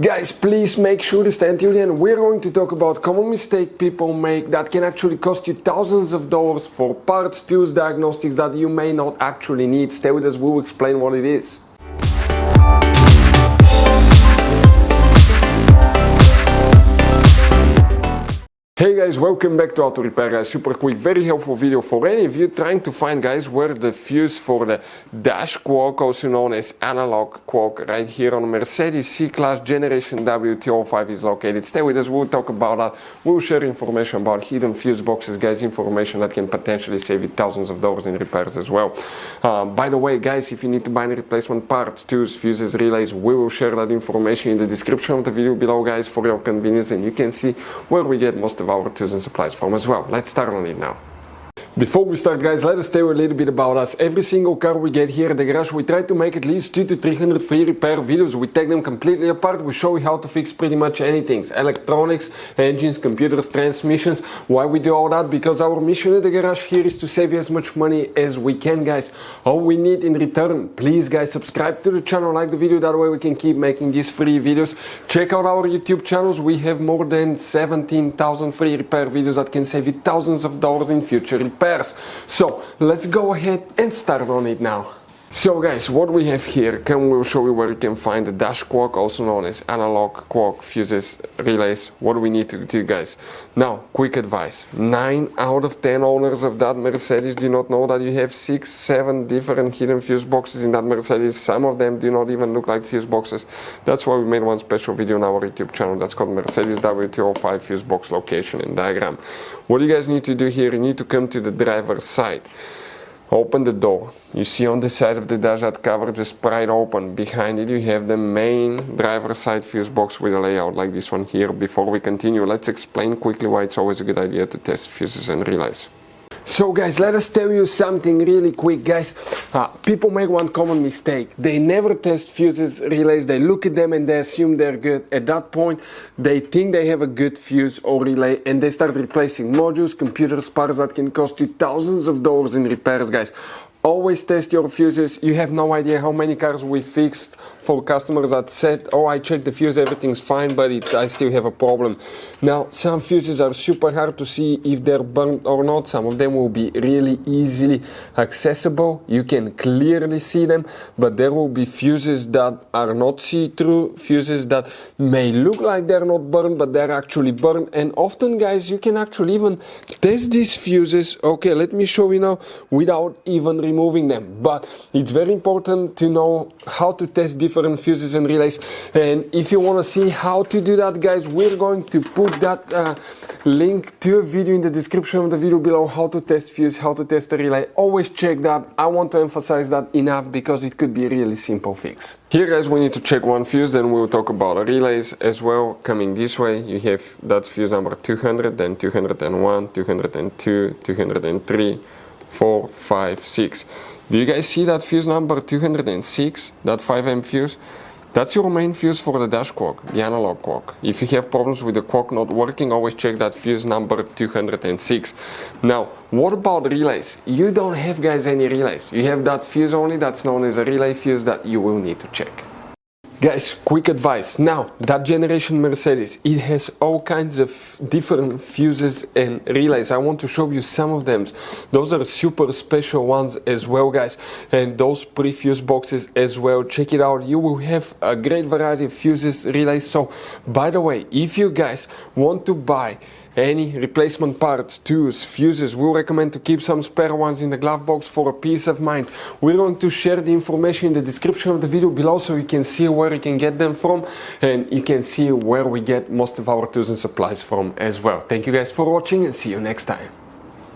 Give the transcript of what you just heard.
Guys, please make sure to stay until the end. We're going to talk about common mistake people make that can actually cost you thousands of dollars for parts, tools, diagnostics that you may not actually need. Stay with us, we'll explain what it is. Hey guys, welcome back to Auto Repair guys. Super quick, very helpful video for any of you trying to find guys where the fuse for the dash quark, also known as analog quark, right here on the Mercedes C-Class Generation W205 is located. Stay with us, we'll talk about that. We'll share information about hidden fuse boxes guys, information that can potentially save you thousands of dollars in repairs as well. By the way guys, if you need to buy any replacement parts, tools, fuses, relays, we will share that information in the description of the video below guys for your convenience, and you can see where we get most of our tools and supplies from as well. Let's start on it now. Before we start guys, let us tell you a little bit about us. Every single car we get here at the garage, we try to make at least 200 to 300 free repair videos. We take them completely apart, we show you how to fix pretty much anything. Electronics, engines, computers, transmissions. Why we do all that? Because our mission at the garage here is to save you as much money as we can guys. All we need in return, please guys, subscribe to the channel, like the video, that way we can keep making these free videos. Check out our YouTube channels, we have more than 17,000 free repair videos that can save you thousands of dollars in future repairs. So let's go ahead and start on it now. So guys, what we have here, we'll show you where you can find the dash quark, also known as analog quark, fuses, relays. What do we need to do guys? Now, quick advice, 9 out of 10 owners of that Mercedes do not know that you have 6-7 different hidden fuse boxes in that Mercedes. Some of them do not even look like fuse boxes. That's why we made one special video on our YouTube channel that's called Mercedes W205 fuse box location and diagram. What you guys need to do here, you need to come to the driver's side. Open the door. You see on the side of the dash that cover just pried open. Behind it you have the main driver's side fuse box with a layout like this one here. Before we continue, let's explain quickly why it's always a good idea to test fuses and relays. So guys, let us tell you something really quick guys. People make one common mistake. They never test fuses, relays, they look at them and they assume they're good. At that point, they think they have a good fuse or relay and they start replacing modules, computers, parts that can cost you thousands of dollars in repairs guys. Always test your fuses. You have no idea how many cars we fixed for customers that said, oh, I checked the fuse, everything's fine, but I still have a problem. Now, some fuses are super hard to see if they're burnt or not. Some of them will be really easily accessible. You can clearly see them, but there will be fuses that are not see-through, fuses that may look like they're not burned, but they're actually burned. And often, guys, you can actually even test these fuses. Okay, let me show you now without even removing them, but it's very important to know how to test different fuses and relays. And if you want to see how to do that guys, we're going to put that link to a video in the description of the video below, how to test fuse, how to test a relay. Always check that. I want to emphasize that enough because it could be a really simple fix. Here guys, we need to check one fuse, then we'll talk about relays as well. Coming this way, you have that's fuse number 200, then 201, 202, 203, 4, 5, 6. Do you guys see that fuse number 206, that 5M fuse? That's your main fuse for the dash quark, the analog quark. If you have problems with the quark not working, always check that fuse number 206. Now, what about relays? You don't have guys any relays. You have that fuse only, that's known as a relay fuse that you will need to check. Guys, quick advice. Now, that generation Mercedes, it has all kinds of different fuses and relays. I want to show you some of them. Those are super special ones as well, guys. And those pre-fuse boxes as well. Check it out. You will have a great variety of fuses, relays. So, by the way, if you guys want to buy any replacement parts, tools, fuses, we recommend to keep some spare ones in the glove box for a peace of mind. We're going to share the information in the description of the video below so you can see where you can get them from and you can see where we get most of our tools and supplies from as well. Thank you guys for watching and see you next time.